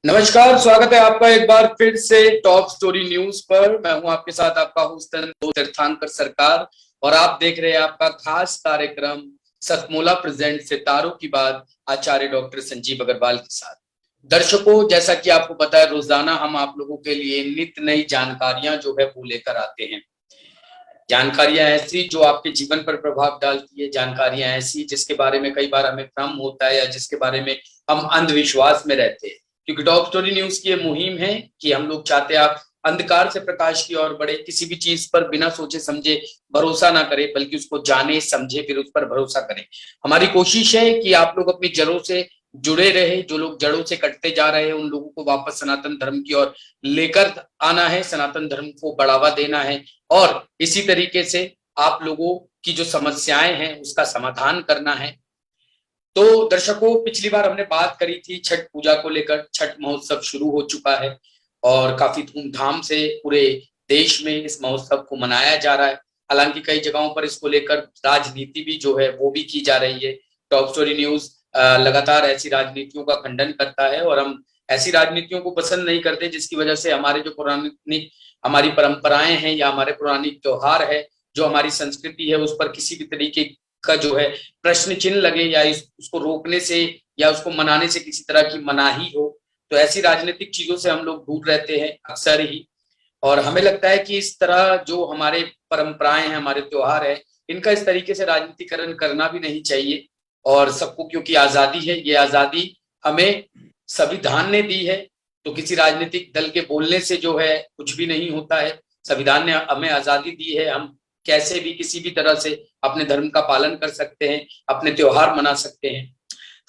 नमस्कार, स्वागत है आपका एक बार फिर से टॉप स्टोरी न्यूज पर। मैं हूं आपके साथ आपका होस्ट तीर्थंकर सरकार और आप देख रहे हैं आपका खास कार्यक्रम सतमोला प्रेजेंट सितारों की बात आचार्य डॉक्टर संजीव अग्रवाल के साथ। दर्शकों, जैसा कि आपको पता है, रोजाना हम आप लोगों के लिए नित्य नई जानकारियां जो है वो लेकर आते हैं। जानकारियां ऐसी जो आपके जीवन पर प्रभाव डालती है, जानकारियां ऐसी जिसके बारे में कई बार हमें भ्रम होता है या जिसके बारे में हम अंधविश्वास में रहते हैं। क्योंकि टॉप स्टोरी न्यूज की ये मुहिम है कि हम लोग चाहते हैं आप अंधकार से प्रकाश की ओर बढ़े, किसी भी चीज पर बिना सोचे समझे भरोसा ना करें, बल्कि उसको जाने समझे फिर उस पर भरोसा करें। हमारी कोशिश है कि आप लोग अपनी जड़ों से जुड़े रहे। जो लोग जड़ों से कटते जा रहे हैं उन लोगों को वापस सनातन धर्म की ओर लेकर आना है, सनातन धर्म को बढ़ावा देना है और इसी तरीके से आप लोगों की जो समस्याएं हैं उसका समाधान करना है। तो दर्शकों, पिछली बार हमने बात करी थी छठ पूजा को लेकर। छठ महोत्सव शुरू हो चुका है और काफी धूमधाम से पूरे देश में इस महोत्सव को मनाया जा रहा है। हालांकि कई जगहों पर इसको लेकर राजनीति भी जो है वो भी की जा रही है। टॉप स्टोरी न्यूज लगातार ऐसी राजनीतियों का खंडन करता है और हम ऐसी राजनीतियों को पसंद नहीं करते जिसकी वजह से हमारे जो पुरानी हमारी परंपराएं हैं या हमारे पुरानी त्योहार है, जो हमारी संस्कृति है, उस पर किसी भी तरीके का जो है प्रश्न चिन्ह लगे या उसको रोकने से या उसको मनाने से किसी तरह की मनाही हो। तो ऐसी राजनीतिक चीजों से हम लोग दूर रहते हैं अक्सर ही। और हमें लगता है कि इस तरह जो हमारे परंपराएं हैं, हमारे त्योहार है, इनका इस तरीके से राजनीतिकरण करना भी नहीं चाहिए। और सबको, क्योंकि आजादी है, ये आजादी हमें संविधान ने दी है, तो किसी राजनीतिक दल के बोलने से जो है कुछ भी नहीं होता है। संविधान ने हमें आजादी दी है, हम कैसे भी किसी भी तरह से अपने धर्म का पालन कर सकते हैं, अपने त्योहार मना सकते हैं।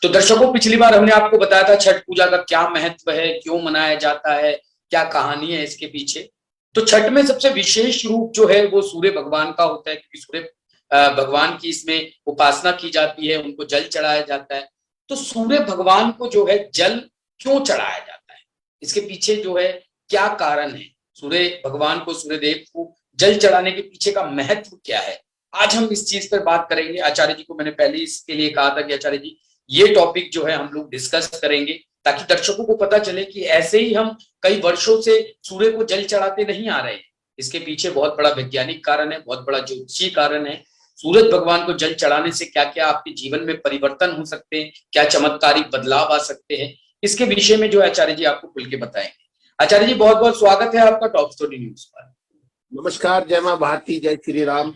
तो दर्शकों, पिछली बार हमने आपको बताया था छठ पूजा का क्या महत्व है, क्यों मनाया जाता है, क्या कहानी है इसके पीछे। तो छठ में सबसे विशेष रूप जो है वो सूर्य भगवान का होता है, क्योंकि सूर्य भगवान की इसमें उपासना की जाती है, उनको जल चढ़ाया जाता है। तो सूर्य भगवान को जो है जल क्यों चढ़ाया जाता है, इसके पीछे जो है क्या कारण है, सूर्य भगवान को, सूर्य देव को जल चढ़ाने के पीछे का महत्व क्या है, आज हम इस चीज पर बात करेंगे। आचार्य जी को मैंने पहले इसके लिए कहा था कि आचार्य जी ये टॉपिक जो है हम लोग डिस्कस करेंगे, ताकि दर्शकों को पता चले कि ऐसे ही हम कई वर्षों से सूर्य को जल चढ़ाते नहीं आ रहे हैं। इसके पीछे बहुत बड़ा वैज्ञानिक कारण है, बहुत बड़ा ज्योतिषीय कारण है। सूरज भगवान को जल चढ़ाने से क्या क्या आपके जीवन में परिवर्तन हो सकते हैं, क्या चमत्कारिक बदलाव आ सकते हैं, इसके विषय में जो आचार्य जी आपको खुल के बताएंगे। आचार्य जी, बहुत बहुत स्वागत है आपका टॉप स्टोरी न्यूज पर। नमस्कार, जय मां भारती, जय श्री राम।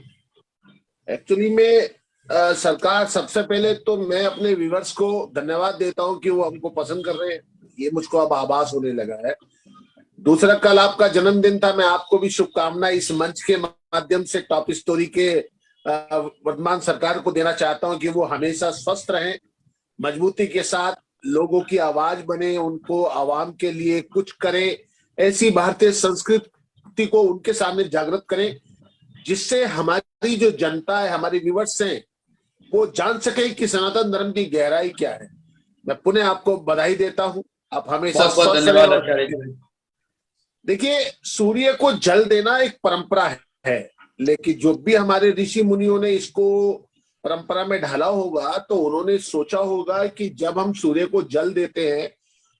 एक्चुअली में सरकार, सबसे पहले तो मैं अपने व्यूअर्स को धन्यवाद देता हूं कि वो हमको पसंद कर रहे हैं, ये मुझको अब आभास होने लगा है। दूसरा, कल आपका जन्मदिन था, मैं आपको भी शुभकामनाएं इस मंच के माध्यम से टॉप स्टोरी के वर्तमान सरकार को देना चाहता हूं कि वो हमेशा स्वस्थ रहें, मजबूती के साथ लोगों की आवाज बने, उनको आवाम के लिए कुछ करें, ऐसी भारतीय संस्कृति को उनके सामने जागृत करें, जिससे हमारी जो जनता है, हमारे व्यूअर्स हैं, वो जान सके कि सनातन धर्म की गहराई क्या है। मैं पुनः आपको बधाई देता हूं, आप हमेशा बहुत धन्यवाद आचार्य जी। देखिए, सूर्य को जल देना एक परंपरा है, लेकिन जो भी हमारे ऋषि मुनियों ने इसको परंपरा में ढाला होगा तो उन्होंने सोचा होगा कि जब हम सूर्य को जल देते हैं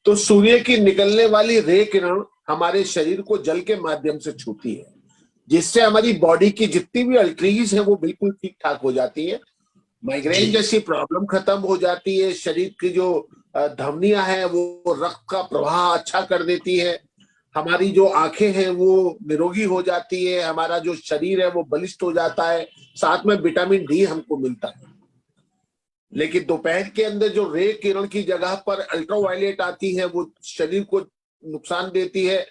तो सूर्य की निकलने वाली रे किरण हमारे शरीर को जल के माध्यम से छूती है, जिससे हमारी बॉडी की जितनी भी अल्ट्रीज है वो बिल्कुल ठीक ठाक हो जाती है, माइग्रेन जैसी प्रॉब्लम खत्म हो जाती है, शरीर की जो धमनियां हैं वो रक्त का प्रवाह अच्छा कर देती है, हमारी जो आंखें हैं वो निरोगी हो जाती है, हमारा जो शरीर है वो बलिष्ठ हो जाता है, साथ में विटामिन डी हमको मिलता है। लेकिन दोपहर के अंदर जो रे किरण की जगह पर अल्ट्रावायलेट आती है वो शरीर को नुकसान देती है।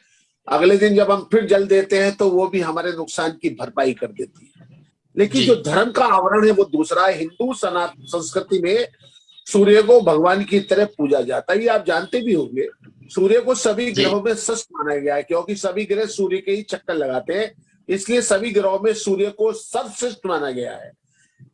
अगले दिन जब हम फिर जल देते हैं तो वो भी हमारे नुकसान की भरपाई कर देती है। लेकिन जो धर्म का आवरण है वो दूसरा है। हिंदू सनातन संस्कृति में सूर्य को भगवान की तरह पूजा जाता है, ये आप जानते भी होंगे। सूर्य को सभी ग्रहों में श्रेष्ठ माना गया है, क्योंकि सभी ग्रह सूर्य के ही चक्कर लगाते हैं, इसलिए सभी ग्रहों में सूर्य को सर्वश्रेष्ठ माना गया है।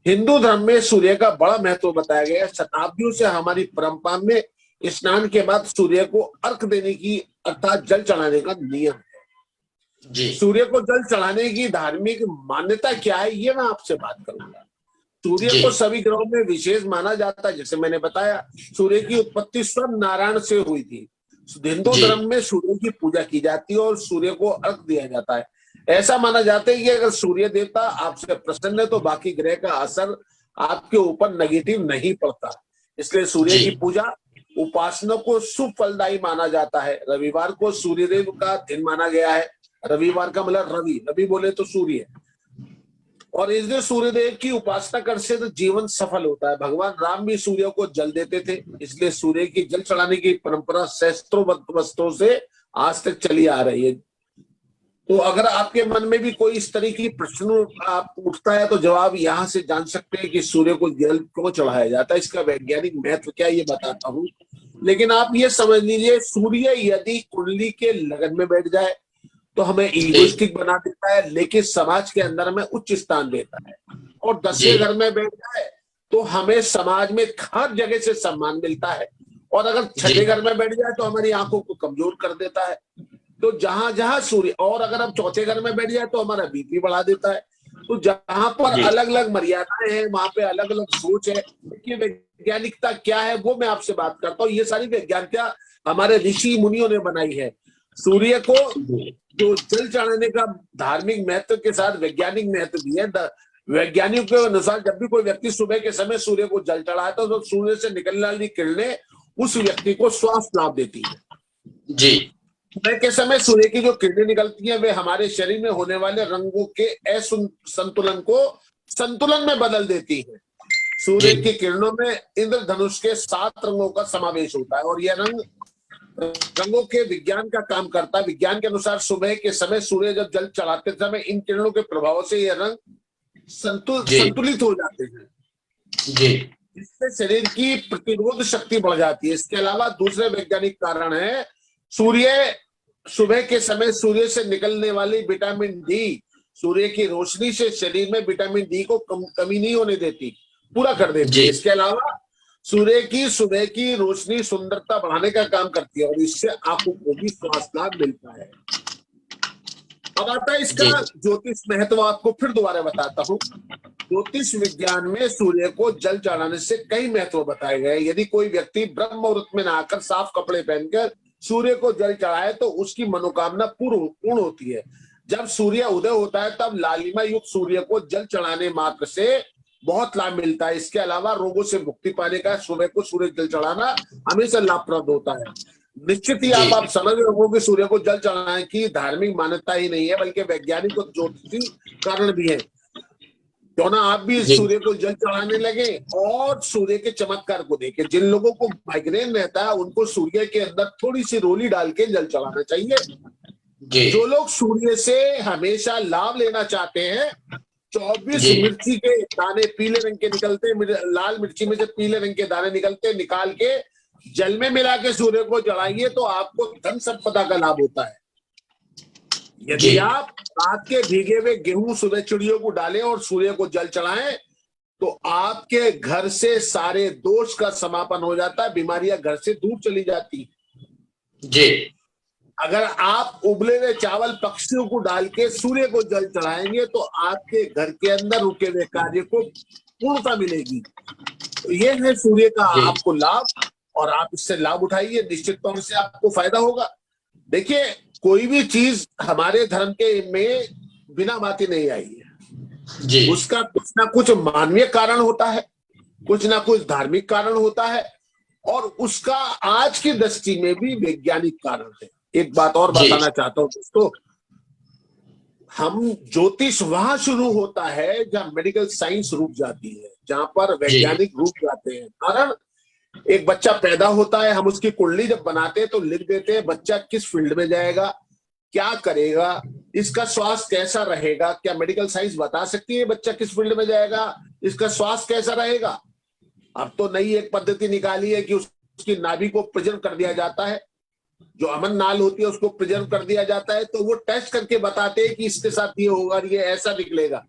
हिंदू धर्म में सूर्य का बड़ा महत्व बताया गया है। शताब्दियों से हमारी परंपरा में स्नान के बाद सूर्य को अर्घ देने की, अर्थात जल चढ़ाने का नियम है। सूर्य को जल चढ़ाने की धार्मिक मान्यता क्या है, ये मैं आपसे बात करूंगा। सूर्य को सभी ग्रहों में विशेष माना जाता है। जैसे मैंने बताया, सूर्य की उत्पत्ति स्वयं नारायण से हुई थी। हिंदू जी धर्म में सूर्य की पूजा की जाती है और सूर्य को अर्घ दिया जाता है। ऐसा माना जाता है कि अगर सूर्य देवता आपसे प्रसन्न है तो बाकी ग्रह का असर आपके ऊपर नेगेटिव नहीं पड़ता। इसलिए सूर्य जी की पूजा उपासना को शुभ फलदायी माना जाता है। रविवार को सूर्यदेव का दिन माना गया है। रविवार का मतलब रवि, रवि बोले तो सूर्य, और इस दिन सूर्यदेव की उपासना करने से तो जीवन सफल होता है। भगवान राम भी सूर्य को जल देते थे, इसलिए सूर्य की जल चढ़ाने की परंपरा सहस्त्रों वर्षों से आज तक चली आ रही है। तो अगर आपके मन में भी कोई इस तरह की प्रश्न आप उठता है तो जवाब यहाँ से जान सकते हैं कि सूर्य को जल क्यों चढ़ाया जाता है, इसका वैज्ञानिक महत्व क्या है ये बताता हूँ। लेकिन आप ये समझ लीजिए, सूर्य यदि कुंडली के लगन में बैठ जाए तो हमें ईगोइस्टिक बना देता है, लेकिन समाज के अंदर हमें उच्च स्थान देता है। और 10वें घर में बैठ जाए तो हमें समाज में हर जगह से सम्मान मिलता है। और अगर 6ठे घर में बैठ जाए तो हमारी आंखों को कमजोर कर देता है। तो जहां जहां सूर्य, और अगर हम 4थे घर में बैठ जाए तो हमारा बीपी बढ़ा देता है। तो जहां पर अलग अलग मर्यादाएं हैं वहां पे अलग अलग सोच है। कि वैज्ञानिकता क्या है वो मैं आपसे बात करता हूँ। ये सारी वैज्ञानिकता हमारे ऋषि मुनियों ने बनाई है। सूर्य को जो जल चढ़ाने का धार्मिक महत्व के साथ वैज्ञानिक महत्व भी है। वैज्ञानिकों के अनुसार जब भी कोई व्यक्ति सुबह के समय सूर्य को जल चढ़ाता है तो सूर्य से निकलने वाली किरणें उस व्यक्ति को स्वास्थ्य लाभ देती है। जी सुबह के समय सूर्य की जो किरणें निकलती हैं वे हमारे शरीर में होने वाले रंगों के असंतुलन को संतुलन में बदल देती है। सूर्य की किरणों में इंद्रधनुष के 7 रंगों का समावेश होता है और यह रंगों के विज्ञान का काम करता है। विज्ञान के अनुसार सुबह के समय सूर्य जब जल चढ़ाते समय इन किरणों के प्रभाव से यह रंग संतुलित हो जाते हैं। जी इससे शरीर की प्रतिरोध शक्ति बढ़ जाती है। इसके अलावा दूसरे वैज्ञानिक कारण है, सूर्य सुबह के समय सूर्य से निकलने वाली विटामिन डी सूर्य की रोशनी से शरीर में विटामिन डी को कमी नहीं होने देती, पूरा कर देती है। इसके अलावा सूर्य की सुबह की रोशनी सुंदरता बढ़ाने का काम करती है और इससे आंखों को भी स्वास्थ्य लाभ मिलता है। अब आता है इसका ज्योतिष महत्व, आपको फिर दोबारा बताता हूँ। ज्योतिष विज्ञान में सूर्य को जल चढ़ाने से कई महत्व बताए गए। यदि कोई व्यक्ति ब्रह्म मुहूर्त में नहाकर साफ कपड़े पहनकर सूर्य को जल चढ़ाए तो उसकी मनोकामना पूर्ण होती है। जब सूर्य उदय होता है तब लालिमा युक्त सूर्य को जल चढ़ाने मात्र से बहुत लाभ मिलता है। इसके अलावा रोगों से मुक्ति पाने का सुबह को सूर्य जल चढ़ाना हमेशा लाभप्रद होता है। निश्चित ही आप समझ रहे हो कि सूर्य को जल चढ़ाने की धार्मिक मान्यता ही नहीं है बल्कि वैज्ञानिक और ज्योतिषी कारण भी है। क्यों ना आप भी सूर्य को जल चढ़ाने लगे और सूर्य के चमत्कार को देखें। जिन लोगों को माइग्रेन रहता है उनको सूर्य के अंदर थोड़ी सी रोली डाल के जल चढ़ाना चाहिए। जो लोग सूर्य से हमेशा लाभ लेना चाहते हैं, 24 मिर्ची के दाने पीले रंग के निकलते, लाल मिर्ची में से पीले रंग के दाने निकलते, निकाल के जल में मिला के सूर्य को चढ़ाइए तो आपको धन संपदा का लाभ होता है। यदि आप रात के भीगे हुए गेहूं सुबह चिड़ियों को डालें और सूर्य को जल चढ़ाएं तो आपके घर से सारे दोष का समापन हो जाता है, बीमारियां घर से दूर चली जाती जी। अगर आप उबले हुए चावल पक्षियों को डाल के सूर्य को जल चढ़ाएंगे तो आपके घर के अंदर रुके हुए कार्य को पूर्णता मिलेगी। तो ये है सूर्य का आपको लाभ और आप इससे लाभ उठाइए, निश्चित तौर से आपको फायदा होगा। देखिए, कोई भी चीज हमारे धर्म के में बिना बातें नहीं आई है जी। उसका कुछ ना कुछ मानवीय कारण होता है, कुछ ना कुछ धार्मिक कारण होता है और उसका आज की दृष्टि में भी वैज्ञानिक कारण है। एक बात और बताना चाहता हूं दोस्तों, हम ज्योतिष वहां शुरू होता है जहां मेडिकल साइंस रुक जाती है, जहां पर वैज्ञानिक रुक जाते हैं। कारण एक बच्चा पैदा होता है, हम उसकी कुंडली जब बनाते हैं तो लिख देते हैं बच्चा किस फील्ड में जाएगा, क्या करेगा, इसका स्वास्थ्य कैसा रहेगा। क्या मेडिकल साइंस बता सकती है बच्चा किस फील्ड में जाएगा, इसका स्वास्थ्य कैसा रहेगा? अब तो नई एक पद्धति निकाली है कि उसकी नाभि को प्रिजर्व कर दिया जाता है, जो अमन नाल होती है उसको प्रिजर्व कर दिया जाता है, तो वो टेस्ट करके बताते हैं कि इसके साथ ये होगा, ये ऐसा निकलेगा।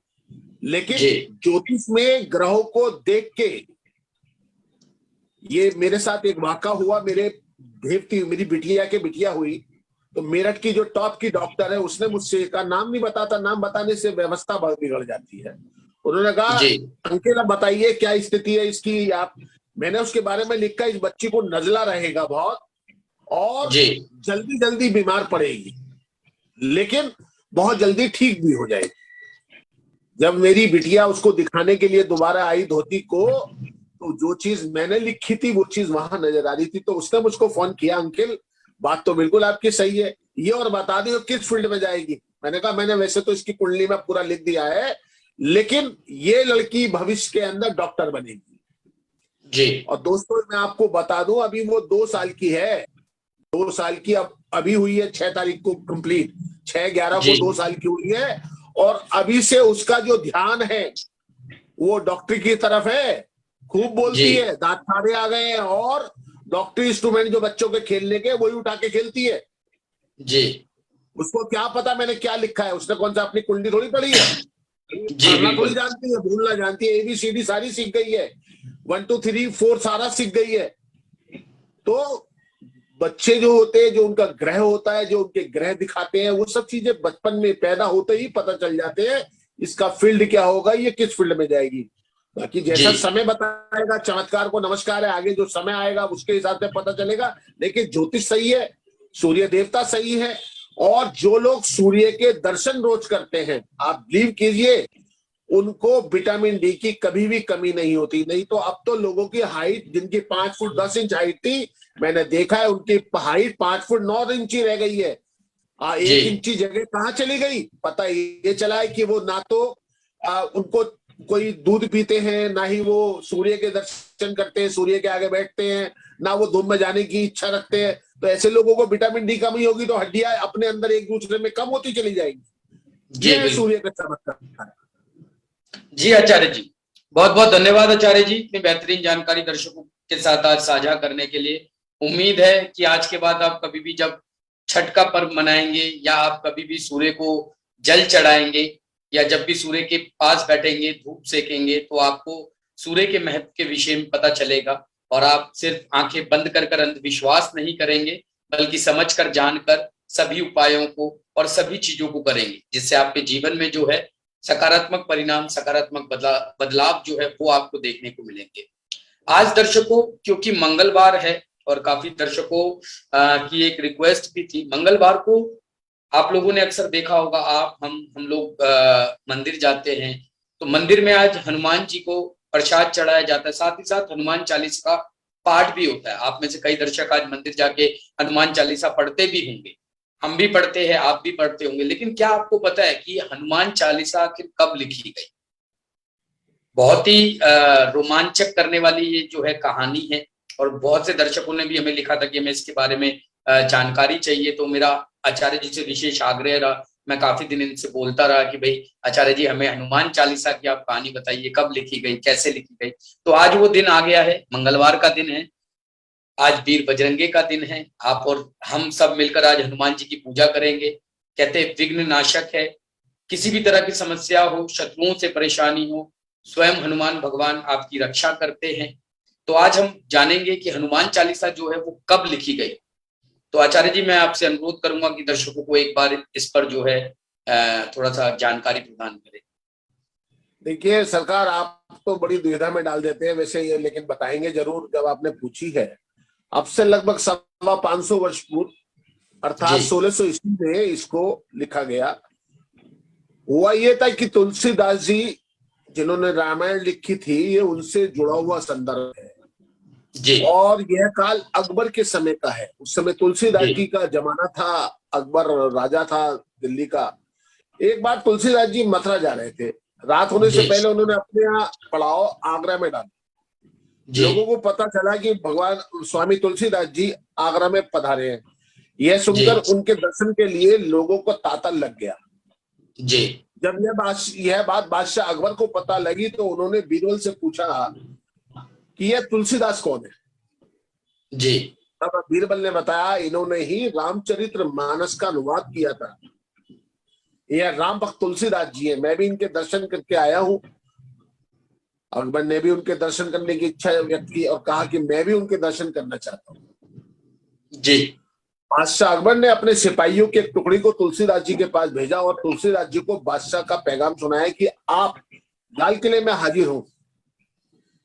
लेकिन ज्योतिष में ग्रहों को देख के, ये मेरे साथ एक वाक़ा हुआ, मेरी बिटिया के बिटिया हुई तो मेरठ की जो टॉप की डॉक्टर है उसने मुझसे कहा, नाम नहीं बताता, नाम बताने से व्यवस्था बहुत बिगड़ जाती है। उन्होंने कहा अंकेल आप बताइए क्या स्थिति है इसकी। मैंने उसके बारे में लिखा, इस बच्ची को नजला रहेगा बहुत और जी जल्दी जल्दी बीमार पड़ेगी, लेकिन बहुत जल्दी ठीक भी हो जाएगी। जब मेरी बिटिया उसको दिखाने के लिए दोबारा आई धोती को, तो जो चीज मैंने लिखी थी वो चीज वहां नजर आ रही थी। तो उसने मुझको फोन किया, अंकल बात तो बिल्कुल आपकी सही है, ये और बता दियो किस फील्ड में जाएगी। मैंने कहा मैंने वैसे तो इसकी कुंडली में पूरा लिख दिया है, लेकिन ये लड़की भविष्य के अंदर डॉक्टर बनेगी। जी और दोस्तों मैं आपको बता दूं, अभी वो 2 साल की है, 2 साल की अब अभी हुई है 6 तारीख को कंप्लीट, 6/11 जी को 2 साल की हुई है। और अभी से उसका जो ध्यान है वो डॉक्टरी की तरफ है, खूब जी बोलती है, दांत फाड़े आ गए हैं, और डॉक्टरी इंस्ट्रूमेंट जो बच्चों के खेलने के वही उठा के खेलती है। जी उसको क्या पता मैंने क्या लिखा है, उसने कौन सा अपनी कुंडली थोड़ी पढ़ी है, जी पढ़ना थोड़ी बिल्कुल जानती है, भूलना जानती है, ABCD सारी सीख गई है, 1 2 3 4 सारा सीख गई है। तो बच्चे जो होते हैं, जो उनका ग्रह होता है, जो उनके ग्रह दिखाते हैं, वो सब चीजें बचपन में पैदा होते ही पता चल जाते हैं, इसका फील्ड क्या होगा, ये किस फील्ड में जाएगी। बाकी जी जैसा समय बताएगा, चमत्कार को नमस्कार है, आगे जो समय आएगा उसके हिसाब से पता चलेगा। लेकिन ज्योतिष सही है, सूर्य देवता सही है, और जो लोग सूर्य के दर्शन रोज करते हैं, आप बिलीव कीजिए, उनको विटामिन डी की कभी भी कमी नहीं होती। नहीं तो अब तो लोगों की हाइट, जिनकी 5 फुट 10 इंच हाइट थी, मैंने देखा है उनकी हाइट 5 फुट 9 इंच ही रह गई है। जी 1 इंची जगह कहाँ चली गई, पता ये चला है कि वो ना तो उनको कोई दूध पीते हैं, ना ही वो सूर्य के दर्शन करते हैं, सूर्य के आगे बैठते हैं, ना वो धूप में जाने की इच्छा रखते हैं। तो ऐसे लोगों को विटामिन डी कमी होगी तो हड्डियां अपने अंदर एक दूसरे में कम होती चली जाएंगी। जी ये है बिल्कुल। सूर्य का चमत्कार। जी आचार्य जी, बहुत बहुत धन्यवाद आचार्य जी, इतनी बेहतरीन जानकारी दर्शकों के साथ आज साझा करने के लिए। उम्मीद है कि आज के बाद आप कभी भी जब छठ का पर्व मनाएंगे, या आप कभी भी सूर्य को जल चढ़ाएंगे, या जब भी सूर्य के पास बैठेंगे, धूप सेकेंगे, तो आपको सूर्य के महत्व के विषय में पता चलेगा, और आप सिर्फ आंखें बंद कर कर अंधविश्वास नहीं करेंगे, बल्कि समझ कर जानकर सभी उपायों को और सभी चीजों को करेंगे, जिससे आपके जीवन में जो है सकारात्मक परिणाम, सकारात्मक बदलाव जो है वो आपको देखने को मिलेंगे। आज दर्शकों, क्योंकि मंगलवार है, और काफी दर्शकों की एक रिक्वेस्ट भी थी, मंगलवार को आप लोगों ने अक्सर देखा होगा, आप हम लोग मंदिर जाते हैं, तो मंदिर में आज हनुमान जी को प्रसाद चढ़ाया जाता है, साथ ही साथ हनुमान चालीसा का पाठ भी होता है। आप में से कई दर्शक आज मंदिर जाके हनुमान चालीसा पढ़ते भी होंगे, हम भी पढ़ते हैं, आप भी पढ़ते होंगे। लेकिन क्या आपको पता है कि हनुमान चालीसा आखिर कब लिखी गई? बहुत ही रोमांचक करने वाली ये जो है कहानी है, और बहुत से दर्शकों ने भी हमें लिखा था कि हमें इसके बारे में जानकारी चाहिए। तो मेरा आचार्य जी से विशेष आग्रह रहा, मैं काफी दिन इनसे बोलता रहा कि भाई आचार्य जी, हमें हनुमान चालीसा की आप कहानी बताइए, कब लिखी गई, कैसे लिखी गई। तो आज वो दिन आ गया है, मंगलवार का दिन है, आज वीर बजरंगे का दिन है। आप और हम सब मिलकर आज हनुमान जी की पूजा करेंगे। कहते हैं विघ्न नाशक है, किसी भी तरह की समस्या हो, शत्रुओं से परेशानी हो, स्वयं हनुमान भगवान आपकी रक्षा करते हैं। तो आज हम जानेंगे कि हनुमान चालीसा जो है वो कब लिखी गई। तो आचार्य जी, मैं आपसे अनुरोध करूंगा कि दर्शकों को एक बार इस पर जो है थोड़ा सा जानकारी प्रदान करें। देखिए सरकार, आप तो बड़ी दुविधा में डाल देते हैं वैसे ये, लेकिन बताएंगे जरूर जब आपने पूछी है। अब से लगभग 550 वर्ष पूर्व, जी अर्थात 1600 ईस्वी में इसको लिखा गया। हुआ ये था कि तुलसीदास जी, जिन्होंने रामायण लिखी थी, ये उनसे जुड़ा हुआ संदर्भ है। जी और यह काल अकबर के समय का है। उस समय तुलसीदास जी जी का जमाना था, अकबर राजा था दिल्ली का। एक बार तुलसीदास जी मथुरा जा रहे थे, रात होने से जी पहले उन्होंने अपने यहाँ पड़ाव आगरा में डाला। जी लोगों को पता चला कि भगवान स्वामी तुलसीदास जी आगरा में पधारे हैं। यह जी सुनकर उनके दर्शन के लिए लोगों को तांता लग गया। जी जब यह बात बादशाह अकबर को पता लगी, तो उन्होंने बीरबल से पूछा कि यह तुलसीदास कौन है। जी तब बीरबल ने बताया, इन्होंने ही रामचरित्र मानस का अनुवाद किया था, यह राम भक्त तुलसीदास जी है, मैं भी इनके दर्शन करके आया हूँ। अकबर ने भी उनके दर्शन करने की इच्छा व्यक्त की और कहा कि मैं भी उनके दर्शन करना चाहता हूँ। जी बादशाह अकबर ने अपने सिपाहियों के एक टुकड़ी को तुलसीदास जी के पास भेजा, और तुलसीदास जी को बादशाह का पैगाम सुनाया कि आप लाल किले में हाजिर हो।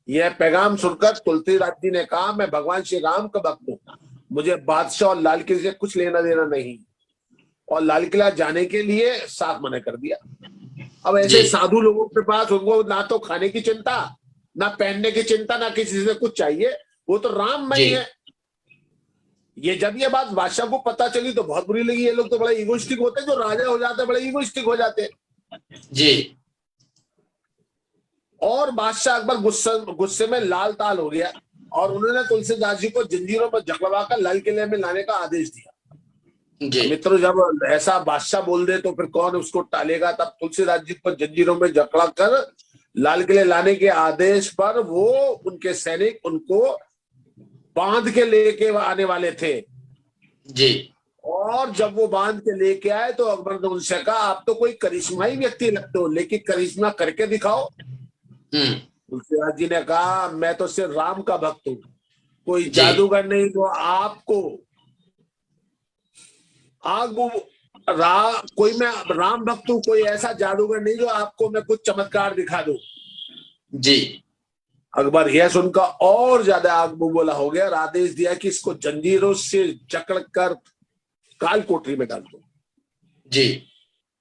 यह पैगाम सुनकर तुलसीदास जी ने कहा, मैं भगवान श्री राम का भक्त हूँ, मुझे बादशाह और लाल किले से कुछ लेना देना नहीं, और लाल किला जाने के लिए साफ मना कर दिया। अब ऐसे जी साधु लोगों के पास उनको ना तो खाने की चिंता, ना पहनने की चिंता, ना किसी से कुछ चाहिए, वो तो राममय जी है। जब ये बात बादशाह को पता चली तो बहुत बुरी लगी। ये लोग तो बड़े इगोइस्टिक होते हैं, जो राजा हो जाते हैं बड़े इगोइस्टिक हो जाते हैं। जी और बादशाह अकबर गुस्से में लाल ताल हो गया, और उन्होंने तुलसीदास जी को जंजीरों पर जकड़वा कर लाल किले में लाने का आदेश दिया। जी मित्रों, जब ऐसा बादशाह बोल दे तो फिर कौन उसको टालेगा। तब तुलसीदास जी को जंजीरों में जकड़ा कर लाल किले लाने के आदेश पर वो उनके सैनिक उनको बांध के लेके आने वाले थे। जी और जब वो बांध के लेके आए तो अकबर ने उनसे कहा, आप तो कोई करिश्माई व्यक्ति लगते हो, लेकिन करिश्मा करके दिखाओ। तुलसीदास जी ने कहा, मैं तो सिर्फ राम का भक्त हूं, कोई जी जादूगर नहीं जो आपको कोई मैं राम भक्त हूं, कोई ऐसा जादूगर नहीं जो आपको मैं कुछ चमत्कार दिखा दूं। जी अकबर यह सुनकर और ज्यादा आग बबूला हो गया और आदेश दिया कि इसको जंजीरों से जकड़ कर काल कोठरी में डाल दो। जी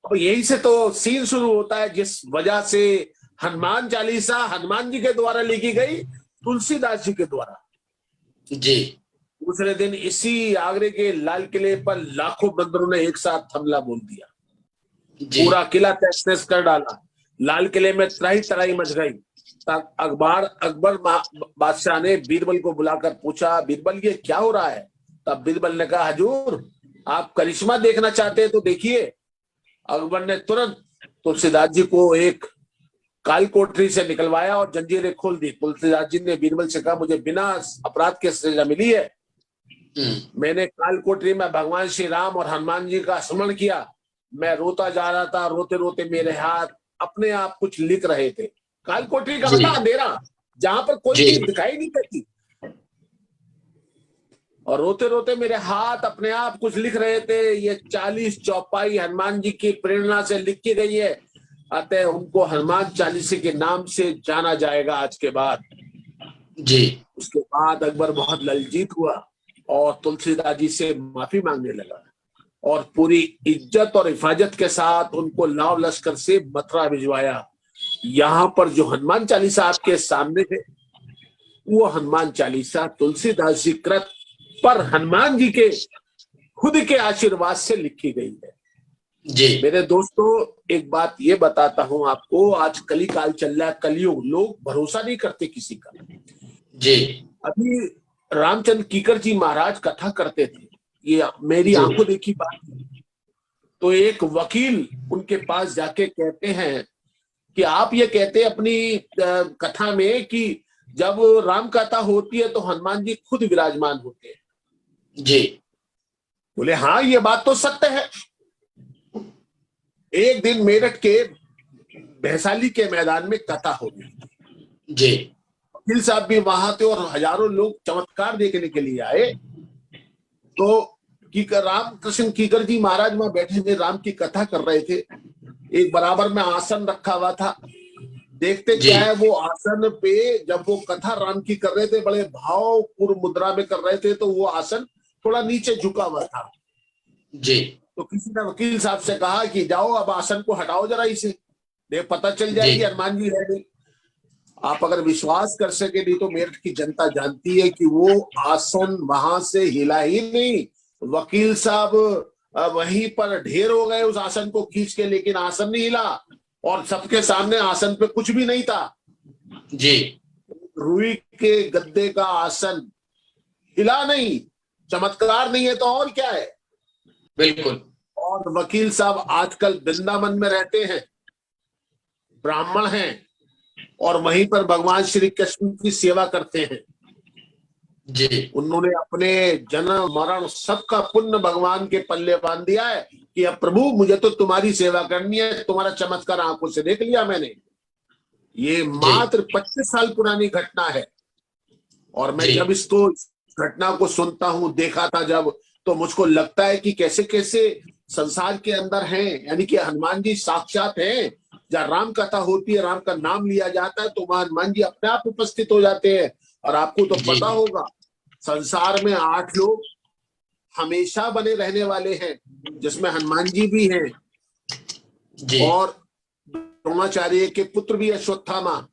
और यही से तो सीन शुरू होता है, जिस वजह से हनुमान चालीसा हनुमान जी के द्वारा लिखी गई, तुलसीदास जी के द्वारा। जी दूसरे दिन इसी आगरे के लाल किले पर लाखों बंदरों ने एक साथ हमला बोल दिया। जी पूरा किला तहस नहस कर डाला। लाल किले में त्राही तराही मच गई। तब अकबर बादशाह ने बीरबल को बुलाकर पूछा, बीरबल ये क्या हो रहा है। तब बीरबल ने कहा, हजूर आप करिश्मा देखना चाहते हैं तो देखिए। अकबर ने तुरंत तुलसीदास जी को एक काल कोठरी से निकलवाया और जंजीरें खोल दी। तुलसीदास जी ने बीरबल से कहा, मुझे बिना अपराध के सजा मिली है। मैंने काल कोठरी में भगवान श्री राम और हनुमान जी का स्मरण किया। मैं रोता जा रहा था, रोते रोते मेरे हाथ अपने आप कुछ लिख रहे थे। काल कोठरी का मतलब अंधेरा, जहां पर कोई चीज दिखाई नहीं देती। और रोते रोते मेरे हाथ अपने आप कुछ लिख रहे थे। ये 40 चौपाई हनुमान जी की प्रेरणा से लिखी गई है, अतः उनको हनुमान चालीसे के नाम से जाना जाएगा आज के बाद। जी उसके बाद अकबर बहुत ललजीत हुआ और तुलसीदास जी से माफी मांगने लगा और पूरी इज्जत और हिफाजत के साथ उनको लाव लश्कर से मथुरा भिजवाया। यहाँ पर जो हनुमान चालीसा आपके सामने है, वो हनुमान चालीसा तुलसीदास जी कृत पर हनुमान जी के खुद के आशीर्वाद से लिखी गई है। जी मेरे दोस्तों, एक बात ये बताता हूं आपको, आज कली काल चल रहा है, कलयुग, लोग भरोसा नहीं करते किसी का। जी अभी रामचंद्र कीकर जी महाराज कथा करते थे, ये मेरी आंखों देखी बात है। तो एक वकील उनके पास जाके कहते हैं कि आप ये कहते हैं अपनी कथा में कि जब राम कथा होती है तो हनुमान जी खुद विराजमान होते हैं। जी बोले हाँ, ये बात तो सत्य है। एक दिन मेरठ के भैसाली के मैदान में कथा हो गई। जी वकील साहब भी वहां थे और हजारों लोग चमत्कार देखने के लिए आए। तो रामकृष्ण कीकर जी महाराज वहां बैठे हुए राम की कथा कर रहे थे। एक बराबर में आसन रखा हुआ था। देखते क्या है, वो आसन पे जब वो कथा राम की कर रहे थे, बड़े भावपूर्ण मुद्रा में कर रहे थे, तो वो आसन थोड़ा नीचे झुका हुआ था। जी तो किसी ने वकील साहब से कहा कि जाओ अब आसन को हटाओ जरा इसे, देख पता चल जाएगी हनुमान जी है नहीं। आप अगर विश्वास कर सके, नहीं तो मेरठ की जनता जानती है कि वो आसन वहां से हिला ही नहीं। वकील साहब वहीं पर ढेर हो गए उस आसन को खींच के, लेकिन आसन नहीं हिला और सबके सामने आसन पे कुछ भी नहीं था। जी रुई के गद्दे का आसन हिला नहीं। चमत्कार नहीं है तो और क्या है। बिल्कुल। और वकील साहब आजकल वृंदावन में रहते हैं, ब्राह्मण हैं और वहीं पर भगवान श्री कृष्ण की सेवा करते हैं। जी उन्होंने अपने जन्म मरण सबका पुण्य भगवान के पल्ले बांध दिया है कि अब प्रभु मुझे तो तुम्हारी सेवा करनी है, तुम्हारा चमत्कार आंखों से देख लिया मैंने। ये मात्र 25 साल पुरानी घटना है। और मैं जब इसको घटना को सुनता हूं, देखा था जब, तो मुझको लगता है कि कैसे कैसे संसार के अंदर हैं, यानी कि हनुमान जी साक्षात हैं। जहाँ राम कथा होती है, राम का नाम लिया जाता है, तो वहां हनुमान जी अपने आप उपस्थित हो जाते हैं। और आपको तो पता होगा, संसार में 8 लोग हमेशा बने रहने वाले हैं, जिसमें हनुमान जी भी हैं जी और द्रोणाचार्य के पुत्र भी अश्वत्थामा।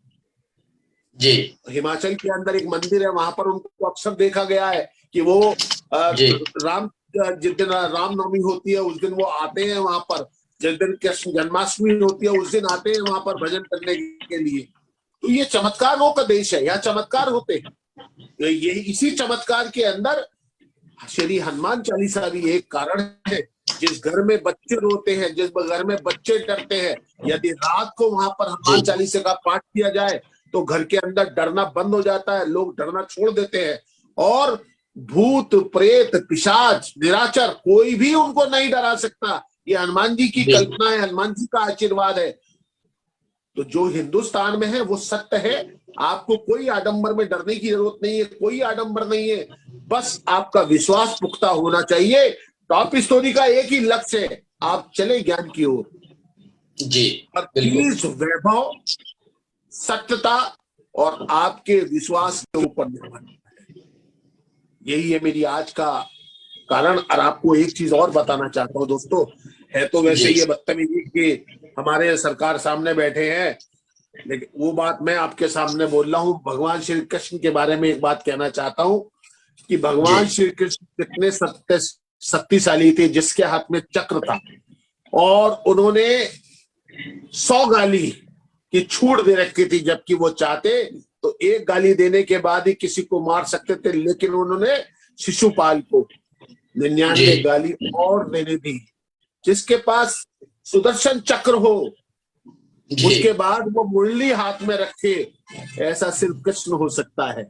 जी हिमाचल के अंदर एक मंदिर है, वहां पर उनको अक्सर देखा गया है कि वो जी राम, जिस दिन रामनवमी होती है उस दिन वो आते हैं वहां पर, जिस दिन कृष्ण जन्माष्टमी होती है उस दिन आते हैं वहां पर भजन करने के लिए। तो ये चमत्कारों का देश है, यहाँ चमत्कार होते हैं। ये इसी चमत्कार के अंदर श्री हनुमान चालीसा भी एक कारण है। जिस घर में बच्चे रोते हैं, जिस घर में बच्चे डरते हैं, यदि रात को वहां पर जी हनुमान चालीसा का पाठ किया जाए तो घर के अंदर डरना बंद हो जाता है, लोग डरना छोड़ देते हैं और भूत प्रेत पिशाच निराचर कोई भी उनको नहीं डरा सकता। ये हनुमान जी की जी कल्पना है, हनुमान जी का आशीर्वाद है। तो जो हिंदुस्तान में है वो सत्य है। आपको कोई आडंबर में डरने की जरूरत नहीं है, कोई आडंबर नहीं है, बस आपका विश्वास पुख्ता होना चाहिए। टॉप स्टोरी का एक ही लक्ष्य है, आप चले ज्ञान की ओर। जी और बिल्कुल चीज वैभव, सत्यता और आपके विश्वास के ऊपर निर्भर है। यही है मेरी आज का कारण। और आपको एक चीज और बताना चाहता हूँ दोस्तों, है तो वैसे जी ये बदतमीजी कि हमारे सरकार सामने बैठे हैं, लेकिन वो बात मैं आपके सामने बोल रहा हूँ। भगवान श्री कृष्ण के बारे में एक बात कहना चाहता हूँ कि जी भगवान श्री कृष्ण कितने शक्तिशाली थे, जिसके हाथ में चक्र था और उन्होंने 100 गाली की छूट दे रखी थी, जबकि वो चाहते तो एक गाली देने के बाद ही किसी को मार सकते थे, लेकिन उन्होंने शिशुपाल को 99 जी गाली और देने दी। जिसके पास सुदर्शन चक्र हो जी उसके बाद वो मुरली हाथ में रखे, ऐसा सिर्फ कृष्ण हो सकता है।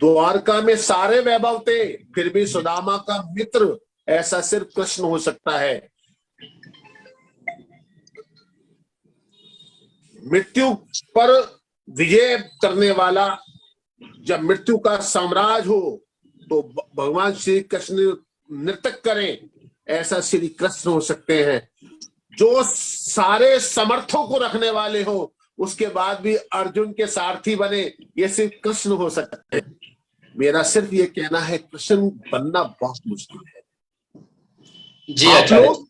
द्वारका में सारे वैभव थे, फिर भी सुदामा का मित्र, ऐसा सिर्फ कृष्ण हो सकता है। मृत्यु पर विजय करने वाला, जब मृत्यु का साम्राज्य हो तो भगवान श्री कृष्ण नृत्य करें, ऐसा श्री कृष्ण हो सकते हैं। जो सारे समर्थों को रखने वाले हो उसके बाद भी अर्जुन के सारथी बने, ये सिर्फ कृष्ण हो सकते हैं। मेरा सिर्फ ये कहना है, कृष्ण बनना बहुत मुश्किल है। जी आप आचार्य लोग जी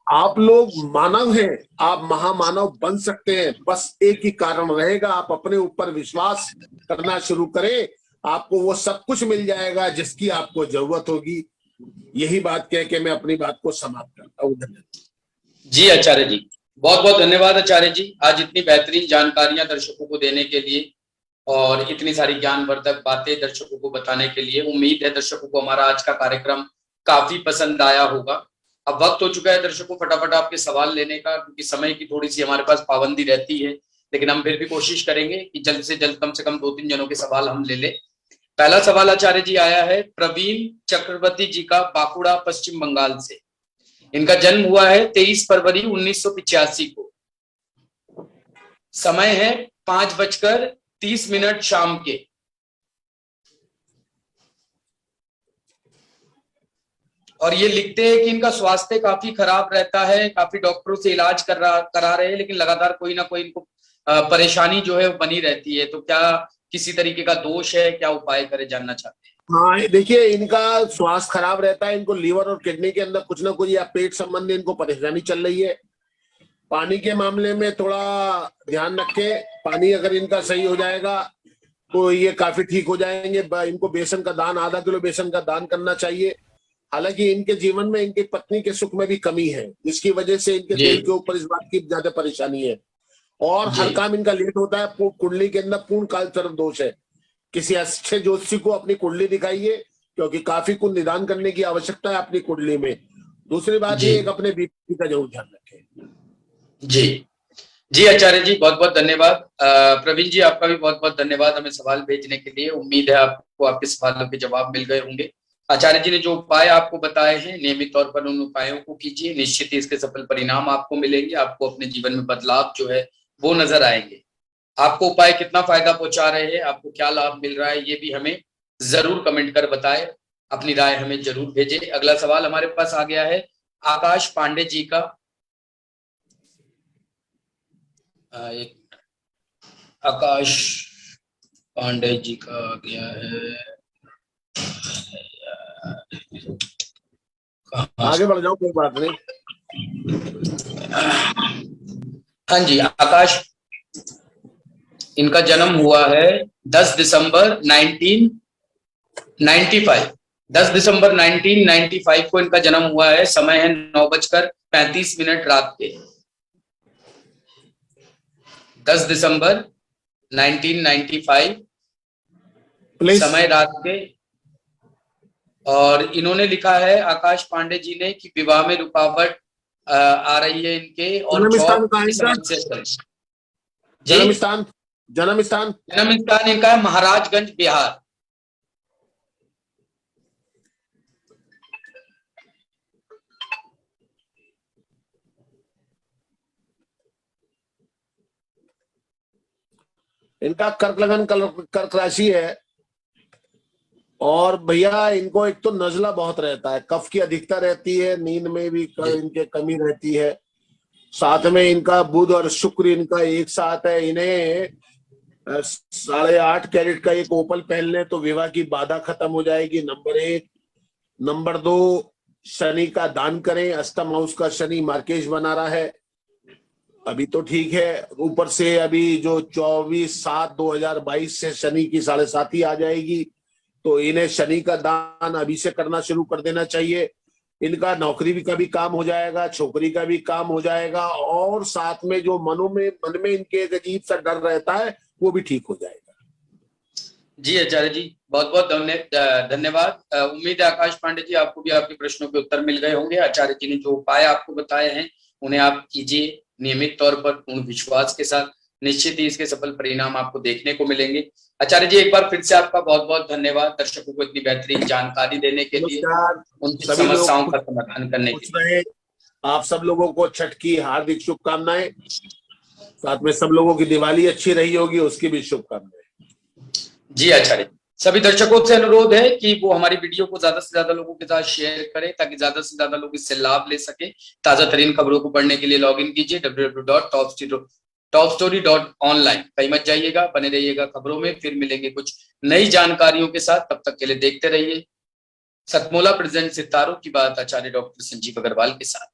आप लोग मानव हैं, आप महामानव बन सकते हैं। बस एक ही कारण रहेगा, आप अपने ऊपर विश्वास करना शुरू करें, आपको वो सब कुछ मिल जाएगा जिसकी आपको जरूरत होगी। यही बात कह के मैं अपनी बात को समाप्त करता हूँ। धन्यवाद। जी आचार्य जी, बहुत बहुत धन्यवाद आचार्य जी, आज इतनी बेहतरीन जानकारियां दर्शकों को देने के लिए और इतनी सारी ज्ञानवर्धक बातें दर्शकों को बताने के लिए। उम्मीद है दर्शकों को हमारा आज का कार्यक्रम काफी पसंद आया होगा। अब वक्त हो चुका है दर्शकों फटाफट आपके सवाल लेने का, क्योंकि समय की थोड़ी सी हमारे पास पाबंदी रहती है, लेकिन हम फिर भी कोशिश करेंगे कि जल्द से जल्द कम से कम 2-3 जनों के सवाल हम ले लें। पहला सवाल आचार्य जी आया है प्रवीण चक्रवर्ती जी का, बांकुड़ा पश्चिम बंगाल से। इनका जन्म हुआ है 23 फरवरी 1985 को। समय है 5:30 शाम के। और ये लिखते हैं कि इनका स्वास्थ्य काफी खराब रहता है, काफी डॉक्टरों से इलाज करा रहे हैं, लेकिन लगातार कोई ना कोई इनको परेशानी जो है वो बनी रहती है। तो क्या किसी तरीके का दोष है, क्या उपाय करे, जानना चाहते हैं। हाँ देखिए, इनका स्वास्थ्य खराब रहता है, इनको लीवर और किडनी के अंदर कुछ ना कुछ या पेट संबंधी इनको परेशानी चल रही है। पानी के मामले में थोड़ा ध्यान रखें, पानी अगर इनका सही हो जाएगा तो ये काफी ठीक हो जाएंगे। इनको बेसन का दान, आधा किलो बेसन का दान करना चाहिए। हालांकि इनके जीवन में इनकी पत्नी के सुख में भी कमी है, जिसकी वजह से इनके जी दिल के ऊपर इस बात की ज्यादा परेशानी है और जी हर काम इनका लेट होता है। कुंडली के अंदर पूर्ण कालसर्प दोष है। किसी अच्छे ज्योतिषी को अपनी कुंडली दिखाइए, क्योंकि काफी कुछ निदान करने की आवश्यकता है अपनी कुंडली में। दूसरी बात जी ये, एक अपने बीपी का जरूर ध्यान रखें। जी जी आचार्य जी, बहुत बहुत धन्यवाद। प्रवीण जी, आपका भी बहुत बहुत धन्यवाद हमें सवाल भेजने के लिए। उम्मीद है आपको आपके सवालों के जवाब मिल गए होंगे। आचार्य जी ने जो उपाय आपको बताए हैं, नियमित तौर पर उन उपायों को कीजिए, निश्चित ही इसके सफल परिणाम आपको मिलेंगे। आपको अपने जीवन में बदलाव जो है वो नजर आएंगे। आपको उपाय कितना फायदा पहुंचा रहे हैं, आपको क्या लाभ मिल रहा है, ये भी हमें जरूर कमेंट कर बताएं। अपनी राय हमें जरूर भेजें। अगला सवाल हमारे पास आ गया है आकाश पांडे जी का। एक आकाश पांडे जी का आ गया है। आगे बढ़ जाओ, कोई बात नहीं। हाँ जी, आकाश, इनका जन्म हुआ है 10 दिसंबर 1995। 10 दिसंबर 1995 को इनका जन्म हुआ है। समय है 9:35 रात के। 10 दिसंबर 1995, समय रात के। और इन्होंने लिखा है आकाश पांडे जी ने कि विवाह में रुकावट आ रही है इनके, और जन्म स्थान जॉब कहाँ है की इनका? समस्या। जन्म स्थान, जन्म स्थान जन्म स्थान इनका है महाराजगंज, बिहार। इनका कर्क लगन कर्क राशि है। और भैया इनको एक तो नजला बहुत रहता है, कफ की अधिकता रहती है, नींद में भी इनके कमी रहती है। साथ में इनका बुध और शुक्र इनका एक साथ है। इन्हें 8.5 कैरेट का एक ओपल पहन ले तो विवाह की बाधा खत्म हो जाएगी, नंबर 1। नंबर 2, शनि का दान करें। अष्टम हाउस का शनि मार्केज बना रहा है, अभी तो ठीक है। ऊपर से अभी जो 24/7/2022 से शनि की 7.5 आ जाएगी, तो इन्हें शनि का दान अभी से करना शुरू कर देना चाहिए। इनका नौकरी का भी काम हो जाएगा, छोकरी का भी काम हो जाएगा, और साथ में जो मन में इनके एक अजीब सा डर रहता है वो भी ठीक हो जाएगा। जी आचार्य जी, बहुत बहुत धन्यवाद। उम्मीद है आकाश पांडे जी आपको भी आपके प्रश्नों के उत्तर मिल गए होंगे। आचार्य जी ने जो उपाय आपको बताए हैं उन्हें आप कीजिए नियमित तौर पर, पूर्ण विश्वास के साथ। निश्चित ही इसके सफल परिणाम आपको देखने को मिलेंगे। आचार्य जी, एक बार फिर से आपका बहुत बहुत धन्यवाद दर्शकों को इतनी बेहतरीन जानकारी देने के लिए, उनकी सभी लोग समस्याओं का समाधान करने के लिए। आप सब लोगों को छठ की हार्दिक शुभकामनाएं। साथ में सब लोगों की दिवाली अच्छी रही होगी, उसकी भी शुभकामनाएं। जी आचार्य, सभी दर्शकों से अनुरोध है कि वो हमारी वीडियो को ज्यादा से ज्यादा लोगों के साथ शेयर करें, ताकि ज्यादा से ज्यादा लोग इससे लाभ ले सके। ताजा तरीन खबरों को पढ़ने के लिए लॉग इन कीजिए www.topstory.online। कहीं मत जाइएगा, बने रहिएगा खबरों में। फिर मिलेंगे कुछ नई जानकारियों के साथ, तब तक के लिए देखते रहिए सतमोला प्रेजेंट सितारों की बात, आचार्य डॉक्टर संजीव अग्रवाल के साथ।